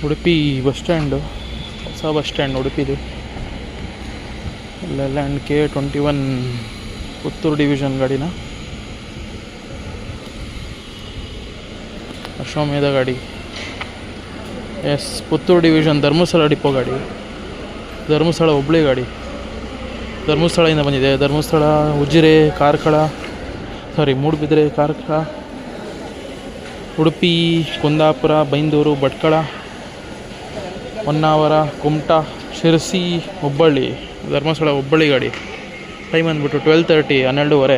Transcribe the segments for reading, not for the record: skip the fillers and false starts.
Udupi bus stand, ಹೊಸ bus stand ಉಡುಪಿದು. Leyland K21 Puttur division ಗಾಡಿನ, ಅಶ್ವಮೇಧ ಗಾಡಿ. Yes, Puttur division Dharmasthala depot ಗಾಡಿ, ಧರ್ಮಸ್ಥಳ ಹುಬ್ಳಿ ಗಾಡಿ. ಧರ್ಮಸ್ಥಳದಿಂದ ಬಂದಿದೆ. ಧರ್ಮಸ್ಥಳ, ಉಜಿರೆ, ಕಾರ್ಕಳ, ಮೂಡುಬಿದ್ರೆ, ಕಾರ್ಕಳ, ಉಡುಪಿ, ಕುಂದಾಪುರ, ಬೈಂದೂರು, ಭಟ್ಕಳ, ಹೊನ್ನಾವರ, ಕುಮಟಾ, ಶಿರಸಿ, ಹುಬ್ಬಳ್ಳಿ. ಧರ್ಮಸ್ಥಳ ಹುಬ್ಬಳ್ಳಿ ಗಾಡಿ. ಟೈಮ್ ಅಂದ್ಬಿಟ್ಟು 12:30, 12:30.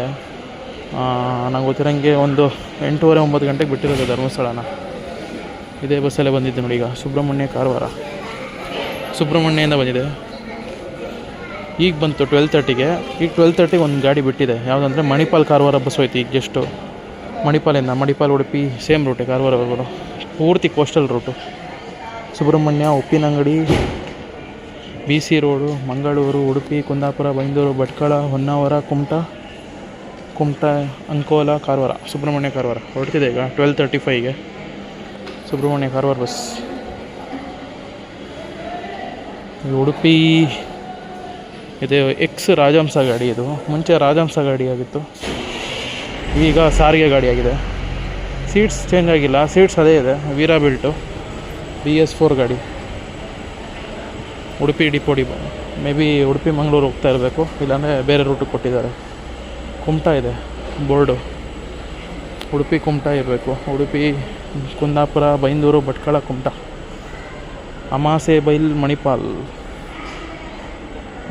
ನಂಗೆ ಗೊತ್ತಿರೋಂಗೆ ಒಂದು 8:30, 9 ಗಂಟೆಗೆ ಬಿಟ್ಟಿರೋದು ಧರ್ಮಸ್ಥಳನ. ಇದೇ ಬಸ್ಸಲ್ಲೇ ಬಂದಿದ್ದೆ ನೋಡಿ. ಈಗ ಸುಬ್ರಹ್ಮಣ್ಯ, ಕಾರವಾರ. ಸುಬ್ರಹ್ಮಣ್ಯದಿಂದ ಬಂದಿದೆ. ಈಗ ಬಂತು 12:30ಗೆ. ಈಗ 12:30ಗೆ ಒಂದು ಗಾಡಿ ಬಿಟ್ಟಿದೆ. ಯಾವುದಂದರೆ ಮಣಿಪಾಲ್ ಕಾರವಾರ ಬಸ್ ಹೋಯ್ತು ಈಗ ಜಸ್ಟು. ಮಣಿಪಾಲ್ ಉಡುಪಿ ಸೇಮ್ ರೂಟೆ, ಕಾರವಾರವರೆಗೂ ಪೂರ್ತಿ coastal route. Subrahmanya, Uppinangady, BC road, Mangaluru, Udupi, Kundapura, Byndoor, Bhatkal, Honnavar, Kumta, Ankola, Karwar. Subrahmanya Karwar ಹೊರಡ್ತಿದೆ ಈಗ 12:35ಗೆ ಸುಬ್ರಹ್ಮಣ್ಯ ಕಾರವಾರ ಬಸ್. ಉಡುಪಿ ಇದು ಎಕ್ಸ್ ರಾಜಹಂಸ ಗಾಡಿ. ಇದು ಮುಂಚೆ ರಾಜಹಂಸ ಗಾಡಿ ಆಗಿತ್ತು, ಈಗ ಸಾರಿಗೆ ಗಾಡಿ ಆಗಿದೆ. ಸೀಟ್ಸ್ ಚೇಂಜ್ ಆಗಿಲ್ಲ, ಸೀಟ್ಸ್ ಅದೇ ಇದೆ. ವೀರಾ ಬಿಲ್ಟು BS4 ಗಾಡಿ. Udupi depot may be Udupi Mangaluru ಹೋಗ್ತಾ ಇರಬೇಕು, ಇಲ್ಲಾಂದರೆ ಬೇರೆ ರೂಟಿಗೆ ಕೊಟ್ಟಿದ್ದಾರೆ. ಕುಮಟಾ ಇದೆ ಬೋರ್ಡು, ಉಡುಪಿ ಕುಮಟಾ ಇರಬೇಕು. ಉಡುಪಿ, ಕುಂದಾಪುರ, ಬೈಂದೂರು, ಭಟ್ಕಳ, ಕುಮಟಾ. ಅಮಾಸೆಬೈಲ್, ಮಣಿಪಾಲ್.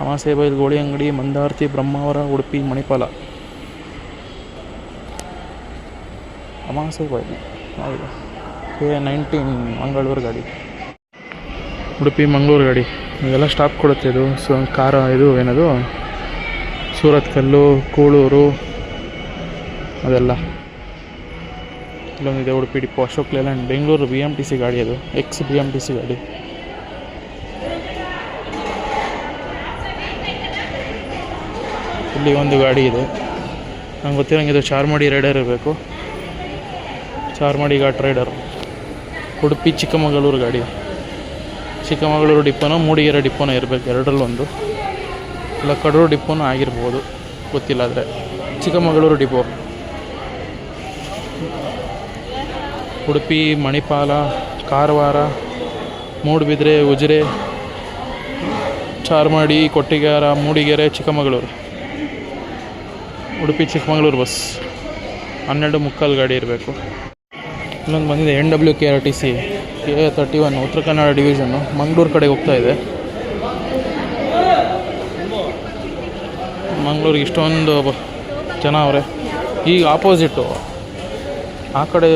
ಅಮಾಸೆಬೈಲ್, ಗೋಳಿಯಂಗಡಿ, ಮಂದಾರ್ತಿ, ಬ್ರಹ್ಮಾವರ, ಉಡುಪಿ, ಮಣಿಪಾಲ. ಅಮಾಸೆಬೈಲ್ ಹೌದು. K19 ಮಂಗಳೂರು ಗಾಡಿ. ಉಡುಪಿ ಮಂಗಳೂರು ಗಾಡಿ. ಇವೆಲ್ಲ ಸ್ಟಾಪ್ ಕೊಡುತ್ತೆ ಇದು. ಇದು ಏನದು, ಸೂರತ್ಕಲ್ಲು, ಕೂಳೂರು ಅದೆಲ್ಲ ಇಲ್ಲೊಂದಿದೆ. Udupi depot, Ashok Leyland. Bengaluru BMTC ಗಾಡಿ, ಅದು ಎಕ್ಸ್ BMTC ಗಾಡಿ. ಇಲ್ಲಿ ಒಂದು ಗಾಡಿ ಇದೆ, ನಂಗೆ ಗೊತ್ತಿರೋಂಗೆ ಇದು ಚಾರ್ಮಾಡಿ ರೈಡರ್ ಇರಬೇಕು. ಚಾರ್ಮಾಡಿ ಘಾಟ್ ರೈಡರ್. ಉಡುಪಿ ಚಿಕ್ಕಮಗಳೂರು ಗಾಡಿ. ಚಿಕ್ಕಮಗಳೂರು ಡಿಪ್ಪೋನೋ ಮೂಡಿಗೆರೆ ಡಿಪ್ಪೋನೋ ಇರಬೇಕು, ಎರಡರಲ್ಲೊಂದು. ಇಲ್ಲ ಕಡೂರು ಡಿಪ್ಪೋನೂ ಆಗಿರ್ಬೋದು, ಗೊತ್ತಿಲ್ಲ. ಆದರೆ ಚಿಕ್ಕಮಗಳೂರು ಡಿಪೋ. ಉಡುಪಿ, ಮಣಿಪಾಲ, ಕಾರವಾರ, ಮೂಡುಬಿದ್ರೆ, ಉಜಿರೆ, ಚಾರ್ಮಾಡಿ, ಕೊಟ್ಟಿಗೆಹಾರ, ಮೂಡಿಗೆರೆ, ಚಿಕ್ಕಮಗಳೂರು. ಉಡುಪಿ ಚಿಕ್ಕಮಗಳೂರು ಬಸ್ 12:45 ಗಾಡಿ ಇರಬೇಕು. ಇನ್ನೊಂದು ಬಂದಿದೆ NWKRTC K31 Uttara Kannada division, Mangaluru ಕಡೆಗೆ ಹೋಗ್ತಾ ಇದೆ. ಮಂಗಳೂರಿಗೆ ಇಷ್ಟೊಂದು ಜನ ಅವರೇ. ಈಗ ಆಪೋಸಿಟ್ಟು, ಆ ಕಡೆ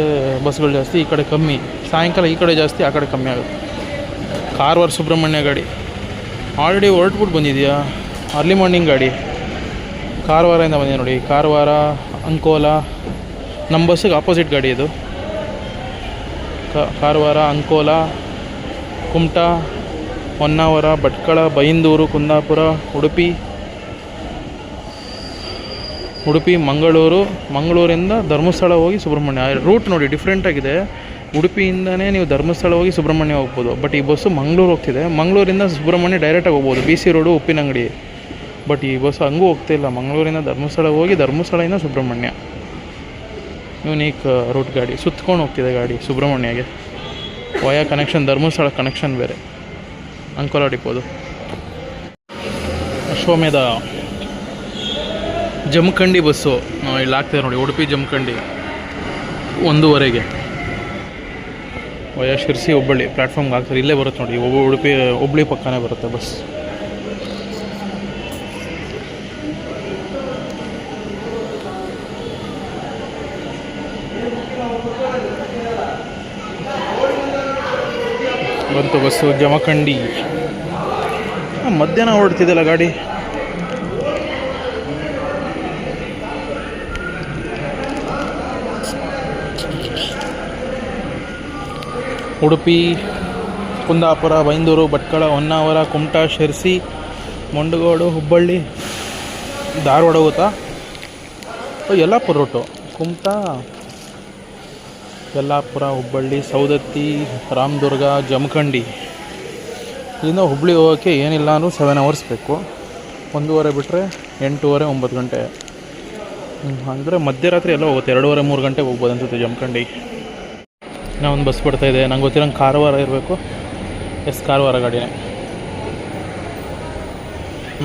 ಬಸ್ಗಳು ಜಾಸ್ತಿ, ಈ ಕಡೆ ಕಮ್ಮಿ. ಸಾಯಂಕಾಲ ಈ ಕಡೆ ಜಾಸ್ತಿ, ಆ ಕಡೆ ಕಮ್ಮಿ ಆಗುತ್ತೆ. ಕಾರವಾರ ಸುಬ್ರಹ್ಮಣ್ಯ ಗಾಡಿ ಆಲ್ರೆಡಿ ಹೊರಟ್ಬಿಟ್ಟು ಬಂದಿದೆಯಾ. ಅರ್ಲಿ ಮಾರ್ನಿಂಗ್ ಗಾಡಿ ಕಾರವಾರದಿಂದ ಬಂದಿದೆ ನೋಡಿ. ಕಾರವಾರ, ಅಂಕೋಲ. ನಮ್ಮ ಬಸ್ಸಿಗೆ ಆಪೋಸಿಟ್ ಗಾಡಿ ಇದು. ಕಾರವಾರ, ಅಂಕೋಲ, ಕುಮಟಾ, ಹೊನ್ನಾವರ, ಭಟ್ಕಳ, ಬೈಂದೂರು, ಕುಂದಾಪುರ, ಉಡುಪಿ, ಮಂಗಳೂರಿಂದ ಧರ್ಮಸ್ಥಳ ಹೋಗಿ ಸುಬ್ರಹ್ಮಣ್ಯ. ರೂಟ್ ನೋಡಿ ಡಿಫ್ರೆಂಟಾಗಿದೆ. ಉಡುಪಿಯಿಂದನೇ ನೀವು ಧರ್ಮಸ್ಥಳ ಹೋಗಿ ಸುಬ್ರಹ್ಮಣ್ಯ ಹೋಗ್ಬೋದು. ಬಟ್ ಈ ಬಸ್ಸು ಮಂಗಳೂರು ಹೋಗ್ತಿದೆ. ಮಂಗಳೂರಿಂದ ಸುಬ್ರಹ್ಮಣ್ಯ ಡೈರೆಕ್ಟಾಗಿ ಹೋಗ್ಬೋದು, BC ರೋಡು, ಉಪ್ಪಿನಂಗಡಿ. ಬಟ್ ಈ ಬಸ್ ಹಂಗೂ ಹೋಗ್ತಿಲ್ಲ. ಮಂಗಳೂರಿಂದ ಧರ್ಮಸ್ಥಳ ಹೋಗಿ ಧರ್ಮಸ್ಥಳದಿಂದ ಸುಬ್ರಹ್ಮಣ್ಯ. ಯೂನಿಕ್ ರೂಟ್ ಗಾಡಿ. ಸುತ್ಕೊಂಡು ಹೋಗ್ತಿದೆ ಗಾಡಿ ಸುಬ್ರಹ್ಮಣ್ಯಗೆ. ವಯಾ ಕನೆಕ್ಷನ್, ಧರ್ಮಸ್ಥಳ ಕನೆಕ್ಷನ್ ಬೇರೆ. ಅಂಕೋಲ ಡಿಪೋದು. ಅಶ್ವಮೇಧ ಜಮಖಂಡಿ ಬಸ್ಸು ಇಲ್ಲಿ ಆಗ್ತಿದೆ ನೋಡಿ. ಉಡುಪಿ ಜಮಖಂಡಿ 1:15 ವಯಾ ಶಿರಸಿ, ಹುಬ್ಬಳ್ಳಿ ಪ್ಲ್ಯಾಟ್ಫಾರ್ಮ್ಗೆ ಆಗ್ತಾರೆ. ಇಲ್ಲೇ ಬರುತ್ತೆ ನೋಡಿ, ಉಡುಪಿ ಹುಬ್ಬಳ್ಳಿ ಪಕ್ಕನೇ ಬರುತ್ತೆ ಬಸ್. ಬಂತು ಬಸ್ಸು ಜಮಖಂಡಿ. ಮಧ್ಯಾಹ್ನ ಹೊರಡ್ತಿದ್ದಲ್ಲ ಗಾಡಿ. ಉಡುಪಿ, ಕುಂದಾಪುರ, ಬೈಂದೂರು, ಭಟ್ಕಳ, ಹೊನ್ನಾವರ, ಕುಮಟಾ, ಶಿರಸಿ, ಮುಂಡಗೋಡು, ಹುಬ್ಬಳ್ಳಿ, ಧಾರವಾಡ ಹೋಗುತ್ತಾ. ಯಲ್ಲಾಪುರ ರೂಟು. ಕುಮಟಾ ಯಲ್ಲಾಪುರ, ಹುಬ್ಬಳ್ಳಿ, ಸೌದತ್ತಿ, ರಾಮದುರ್ಗ, ಜಮಖಂಡಿ. ಇಲ್ಲಿಂದ ಹುಬ್ಬಳ್ಳಿ ಹೋಗೋಕ್ಕೆ ಏನಿಲ್ಲ ಅಂದರೂ 7 hours ಬೇಕು. 1:30 ಬಿಟ್ಟರೆ 8:30 9 ಗಂಟೆ. ಅಂದರೆ ಮಧ್ಯರಾತ್ರಿ ಎಲ್ಲ ಹೋಗುತ್ತೆ. 2:30 3 ಗಂಟೆಗೆ ಹೋಗ್ಬೋದು ಅನ್ಸುತ್ತೆ ಜಮಖಂಡಿ. ಇನ್ನೂ ಒಂದು ಬಸ್ ಬರ್ತಾಯಿದೆ. ನಂಗೆ ಗೊತ್ತಿರೋಂಗೆ ಕಾರವಾರ ಇರಬೇಕು. ಕಾರವಾರ ಗಾಡಿನೇ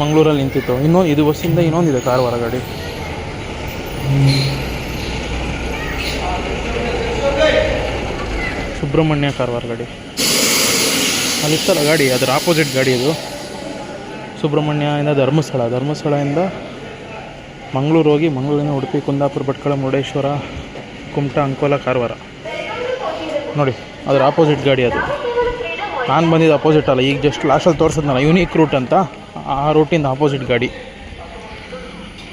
ಮಂಗಳೂರಲ್ಲಿ ನಿಂತಿತ್ತು. ಇದು ಬಸ್ಸಿಂದ ಇನ್ನೊಂದಿದೆ ಕಾರವಾರ ಗಾಡಿ. ಸುಬ್ರಹ್ಮಣ್ಯ ಕಾರವಾರ ಗಾಡಿ ಅಲ್ಲಿತ್ತಲ್ಲ ಗಾಡಿ, ಅದರ ಆಪೋಸಿಟ್ ಗಾಡಿ ಇದು. ಸುಬ್ರಹ್ಮಣ್ಯದಿಂದ ಧರ್ಮಸ್ಥಳದಿಂದ ಮಂಗಳೂರು ಹೋಗಿ, ಮಂಗಳೂರಿಂದ ಉಡುಪಿ, ಕುಂದಾಪುರ, ಭಟ್ಕಳ, ಮುರುಡೇಶ್ವರ, ಕುಮಟಾ, ಅಂಕೋಲ, ಕಾರವಾರ. ನೋಡಿ ಅದರ ಆಪೋಸಿಟ್ ಗಾಡಿ ಅದು. ನಾನು ಬಂದಿದ್ದು ಅಪೋಸಿಟ್ ಅಲ್ಲ, ಈಗ ಜಸ್ಟ್ ಲಾಸ್ಟಲ್ಲಿ ತೋರಿಸಿದ್ನಲ್ಲ ಯೂನಿಕ್ ರೂಟ್ ಅಂತ, ಆ ರೂಟಿಂದ ಆಪೋಸಿಟ್ ಗಾಡಿ.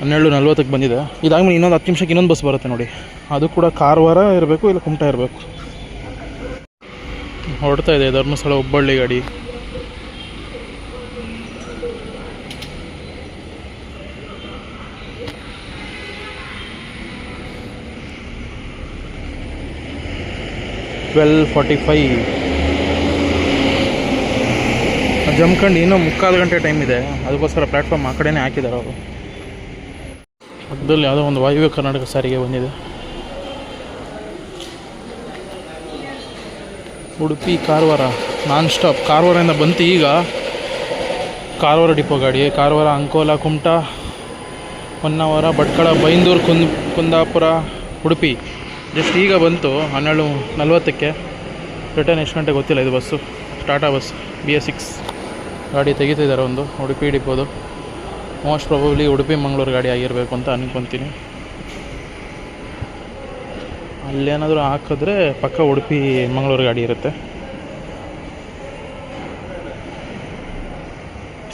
12:40ಕ್ಕೆ ಬಂದಿದೆ. ಇದಾದ್ಮೇಲೆ ಇನ್ನೊಂದು 10 ನಿಮಿಷಕ್ಕೆ ಇನ್ನೊಂದು ಬಸ್ ಬರುತ್ತೆ ನೋಡಿ. ಅದು ಕೂಡ ಕಾರವಾರ ಇರಬೇಕು, ಇಲ್ಲ ಕುಮಟಾ ಇರಬೇಕು. ಹೊರಡ್ತಾ ಇದೆ ಧರ್ಮಸ್ಥಳ ಹುಬ್ಬಳ್ಳಿ ಗಾಡಿ. ಜಮಖಂಡಿ ಇನ್ನೂ 3/4 ಗಂಟೆ ಟೈಮ್ ಇದೆ. ಅದಕ್ಕೋಸ್ಕರ ಪ್ಲ್ಯಾಟ್ಫಾರ್ಮ್ ಆ ಕಡೆನೇ ಹಾಕಿದ್ದಾರೆ ಅವರು. ಪಕ್ಕದಲ್ಲಿ ಯಾವುದೋ ಒಂದು ವಾಯುವ್ಯ ಕರ್ನಾಟಕ ಸಾರಿಗೆ ಬಂದಿದೆ. Udupi Karwar non stop. ಕಾರವಾರದಿಂದ ಬಂತು ಈಗ ಕಾರವಾರ ಡಿಪೋ ಗಾಡಿ. ಕಾರವಾರ, ಅಂಕೋಲ, ಕುಮಟಾ, ಹೊನ್ನಾವರ, ಭಟ್ಕಳ, ಬೈಂದೂರು, ಕುಂದಾಪುರ, ಉಡುಪಿ ಜಸ್ಟ್ ಈಗ ಬಂತು 12:40ಕ್ಕೆ. ರಿಟರ್ನ್ ಎಷ್ಟು ಗಂಟೆ ಗೊತ್ತಿಲ್ಲ. ಇದು ಬಸ್ಸು ಟಾಟಾ ಬಸ್ BS6 ಗಾಡಿ ತೆಗಿತಿದ್ದಾರೆ ಒಂದು ಉಡುಪಿ ಡಿಪೋದು. ಮೋಸ್ಟ್ ಪ್ರಾಬಬ್ಲಿ ಉಡುಪಿ ಮಂಗಳೂರು ಗಾಡಿ ಆಗಿರಬೇಕು ಅಂತ ಅನ್ಕೊತೀನಿ. ಅಲ್ಲೇನಾದರೂ ಹಾಕಿದ್ರೆ ಪಕ್ಕ ಉಡುಪಿ ಮಂಗಳೂರು ಗಾಡಿ ಇರುತ್ತೆ.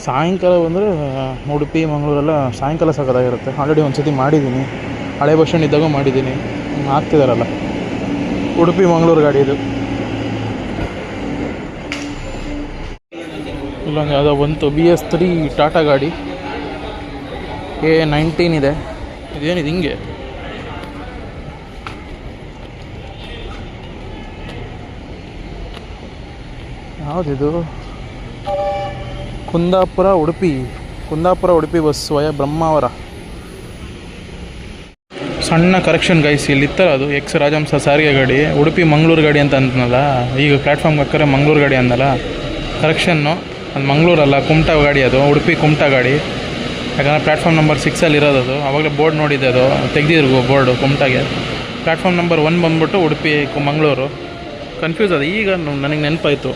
ಸಾಯಂಕಾಲ ಬಂದರೆ ಉಡುಪಿ ಮಂಗಳೂರೆಲ್ಲ ಸಾಯಂಕಾಲ ಸಕ್ಕತ್ತಾಗಿರುತ್ತೆ. ಆಲ್ರೆಡಿ ಒಂದು ಸತಿ ಮಾಡಿದ್ದೀನಿ, ಹಳೆ ಬಸ್ ಸ್ಟ್ಯಾಂಡ್ ಇದ್ದಾಗ ಮಾಡಿದ್ದೀನಿ. ಹಾಕ್ತಿದಾರಲ್ಲ ಉಡುಪಿ ಮಂಗಳೂರು ಗಾಡಿ ಇದು. ಇಲ್ಲೊಂದು ಯಾವುದೋ ಬಂತು BS3 ಟಾಟಾ ಗಾಡಿ A19 ಇದೆ. ಇದೇನಿದೆ ಹಿಂಗೆ? ಯಾವುದಿದು? ಕುಂದಾಪುರ ಉಡುಪಿ ಬಸ್ ವಯ ಬ್ರಹ್ಮಾವರ. ಸಣ್ಣ ಕರೆಕ್ಷನ್ ಗೈಸ್, ಇಲ್ಲಿತ್ತಲ್ಲ ಅದು ರಾಜಹಂಸ ಸಾರಿಗೆ ಗಾಡಿ ಉಡುಪಿ ಮಂಗಳೂರು ಗಾಡಿ ಅಂತ ಅಂತನಲ್ಲ. ಈಗ ಪ್ಲ್ಯಾಟ್ಫಾರ್ಮ್ಗೆ ಹಾಕಿದ್ರೆ ಮಂಗಳೂರು ಗಾಡಿ ಅಂದಲ್ಲ. ಕರೆಕ್ಷನ್ನು ಅದು ಮಂಗಳೂರಲ್ಲ, ಕುಮಟಾ ಗಾಡಿ ಅದು. ಉಡುಪಿ ಕುಮಟಾ ಗಾಡಿ. ಯಾಕಂದರೆ ಪ್ಲ್ಯಾಟ್ಫಾರ್ಮ್ ನಂಬರ್ 6 ಇರೋದು ಅದು. ಆವಾಗಲೇ ಬೋರ್ಡ್ ನೋಡಿದ್ದೆ, ಅದು ತೆಗ್ದಿದ್ರು ಬೋರ್ಡು ಕುಮಟಾಗೆ. ಪ್ಲ್ಯಾಟ್ಫಾರ್ಮ್ ನಂಬರ್ 1 ಬಂದ್ಬಿಟ್ಟು ಉಡುಪಿ ಮಂಗಳೂರು. ಕನ್ಫ್ಯೂಸ್ ಅದು. ಈಗ ನನಗೆ ನೆನಪಾಯಿತು,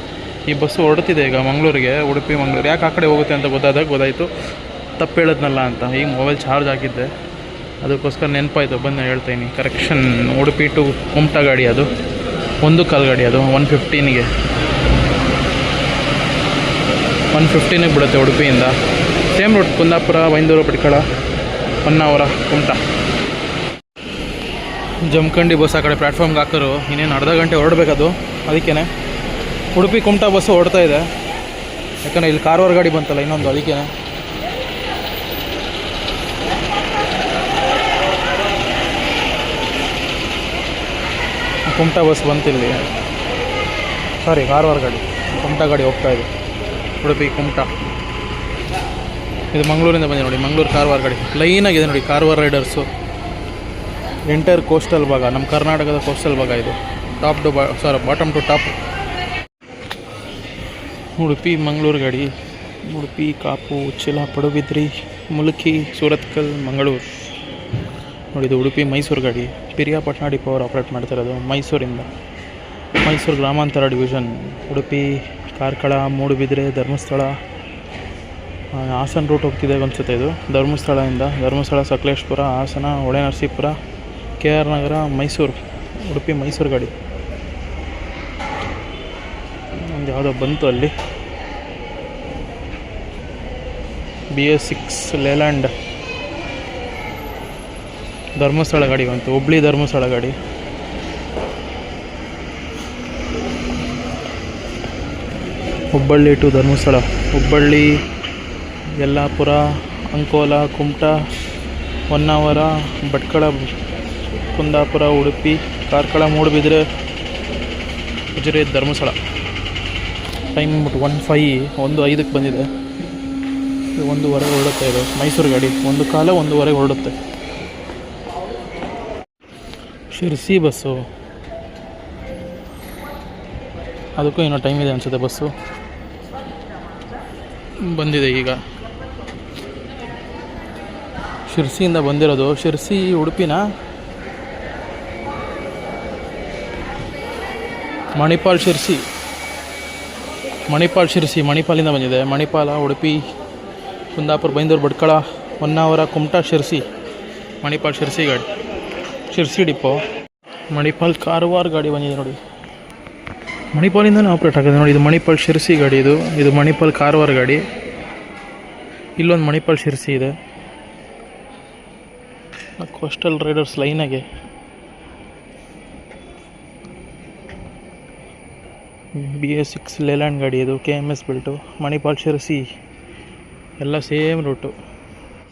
ಈ ಬಸ್ಸು ಹೊರಡ್ತಿದೆ ಈಗ ಮಂಗಳೂರಿಗೆ. ಉಡುಪಿ ಮಂಗಳೂರು ಯಾಕೆ ಆ ಕಡೆ ಹೋಗುತ್ತೆ ಅಂತ ಗೊತ್ತಾಯಿತು. ತಪ್ಪು ಹೇಳಿದ್ನಲ್ಲ ಅಂತ. ಈಗ ಮೊಬೈಲ್ ಚಾರ್ಜ್ ಹಾಕಿದ್ದೆ, ಅದಕ್ಕೋಸ್ಕರ ನೆನಪಾಯಿತು, ಬಂದು ಹೇಳ್ತೀನಿ. ಕರೆಕ್ಷನ್ ಉಡುಪಿ ಟು ಕುಮಟಾ ಗಾಡಿ ಅದು. 1 ಗಾಡಿ ಅದು. 1:15ಗೆ ಬಿಡುತ್ತೆ ಉಡುಪಿಯಿಂದ. Same route Kundapura, Byndoor, Bhatkal, Honnavar, Kumta. Jamkhandi bus ಆ ಕಡೆ ಪ್ಲ್ಯಾಟ್ಫಾರ್ಮ್ಗೆ ಹಾಕೋರು. ಇನ್ನೇನು ಅರ್ಧ ಗಂಟೆ ಹೊರಡಬೇಕದು. ಅದಕ್ಕೇ ಉಡುಪಿ ಕುಮಟಾ ಬಸ್ಸು ಹೊರಡ್ತಾ ಇದೆ. ಯಾಕಂದರೆ ಇಲ್ಲಿ ಕಾರವಾರ ಗಾಡಿ ಬಂತಲ್ಲ ಇನ್ನೊಂದು, ಅದಕ್ಕೇ. ಕುಮಟಾ ಬಸ್ ಬಂತಿಲ್ಲಿ. ಸಾರಿ, ಕಾರವಾರ ಗಾಡಿ. ಕುಮಟಾ ಗಾಡಿ ಹೋಗ್ತಾ ಇದೆ. ಉಡುಪಿ ಕುಮಟಾ. ಇದು ಮಂಗಳೂರಿಂದ ಬಂದಿದೆ ನೋಡಿ. ಮಂಗಳೂರು ಕಾರವಾರ ಗಾಡಿ ಲೈನಾಗಿದೆ ನೋಡಿ. ಕಾರವಾರ ರೈಡರ್ಸು ಎಂಟೈರ್ ಕೋಸ್ಟಲ್ ಭಾಗ, ನಮ್ಮ ಕರ್ನಾಟಕದ ಕೋಸ್ಟಲ್ ಭಾಗ ಇದು. Bottom to top. Udupi Mangaluru ಗಾಡಿ. ಉಡುಪಿ, ಕಾಪು, ಉಚ್ಚಿಲ, ಪಡುಬಿದ್ರಿ, ಮುಲ್ಕಿ, ಸೂರತ್ಕಲ್, ಮಂಗಳೂರು ನೋಡಿ. ಇದು ಉಡುಪಿ ಮೈಸೂರು ಗಾಡಿ. ಪಿರಿಯಾಪಟ್ಟಣ ಡಿಪೋ ಅವರು ಆಪ್ರೇಟ್ ಮಾಡ್ತಿರೋದು ಮೈಸೂರಿಂದ. ಮೈಸೂರು ಗ್ರಾಮಾಂತರ ಡಿವಿಷನ್. ಉಡುಪಿ, ಕಾರ್ಕಳ, ಮೂಡುಬಿದ್ರೆ, ಧರ್ಮಸ್ಥಳ, ಹಾಸನ ರೂಟ್ ಹೋಗ್ತಿದೆ ಅನಿಸುತ್ತೆ ಇದು. ಧರ್ಮಸ್ಥಳ, ಸಕಲೇಶ್ಪುರ, ಹಾಸನ, ಹೊಳೆನರಸೀಪುರ, KR ನಗರ, ಮೈಸೂರು. ಉಡುಪಿ ಮೈಸೂರು ಗಾಡಿ. ಒಂದು ಯಾವುದೋ ಬಂತು ಅಲ್ಲಿ BS6 ಲೇಲ್ಯಾಂಡ್. ಧರ್ಮಸ್ಥಳ ಗಾಡಿ ಬಂತು. ಹುಬ್ಳಿ ಧರ್ಮಸ್ಥಳ ಗಾಡಿ. ಹುಬ್ಬಳ್ಳಿ ಟು ಧರ್ಮಸ್ಥಳ. ಹುಬ್ಬಳ್ಳಿ, ಯಲ್ಲಾಪುರ, ಅಂಕೋಲ, ಕುಮಟಾ, ಹೊನ್ನಾವರ, ಭಟ್ಕಳ, ಕುಂದಾಪುರ, ಉಡುಪಿ, ಕಾರ್ಕಳ, ಮೂಡುಬಿದ್ರೆ, ಉಜಿರೆ, ಧರ್ಮಸ್ಥಳ. ಟೈಮ್ ಬಂದ್ಬಿಟ್ಟು 1:05 ಬಂದಿದೆ. 1:15 ಹೊರಡುತ್ತೆ. ಇದು ಮೈಸೂರು ಗಾಡಿ 1:15 ಹೊರಡುತ್ತೆ. ಶಿರ್ಸಿ ಬಸ್ಸು, ಅದಕ್ಕೂ ಇನ್ನೂ ಟೈಮ್ ಇದೆ ಅನಿಸುತ್ತೆ. ಬಸ್ಸು ಬಂದಿದೆ ಈಗ. ಶಿರ್ಸಿಯಿಂದ ಬಂದಿರೋದು. ಶಿರ್ಸಿ ಉಡುಪಿನ ಮಣಿಪಾಲ್ ಶಿರ್ಸಿ ಮಣಿಪಾಲಿಂದ ಬಂದಿದೆ. ಮಣಿಪಾಲ, ಉಡುಪಿ, ಕುಂದಾಪುರ, ಬೈಂದೂರು, ಭಟ್ಕಳ, ಹೊನ್ನಾವರ, ಕುಮಟಾ, ಶಿರ್ಸಿ. ಮಣಿಪಾಲ್ ಶಿರ್ಸಿ ಗಾಡಿ, ಶಿರ್ಸಿ ಡಿಪೋ. ಮಣಿಪಾಲ್ ಕಾರವಾರ ಗಾಡಿ ಬಂದಿದೆ ನೋಡಿ. ಮಣಿಪಾಲಿಂದನೇ ಆಪ್ರೇಟ್ ಆಗಿದೆ ನೋಡಿ. ಇದು ಮಣಿಪಾಲ್ ಶಿರ್ಸಿ ಗಾಡಿ. ಇದು ಮಣಿಪಾಲ್ ಕಾರವಾರ ಗಾಡಿ. ಇಲ್ಲೊಂದು ಮಣಿಪಾಲ್ ಶಿರ್ಸಿ ಇದೆ. ಕೋಸ್ಟಲ್ ರೈಡರ್ಸ್ ಲೈನಾಗೆ BA6 ಲೇಲ್ಯಾಂಡ್ ಗಾಡಿ. ಇದು KMS ಬೆಲ್ಟು. ಮಣಿಪಾಲ್ ಶಿರ್ಸಿ ಎಲ್ಲ ಸೇಮ್ ರೂಟು.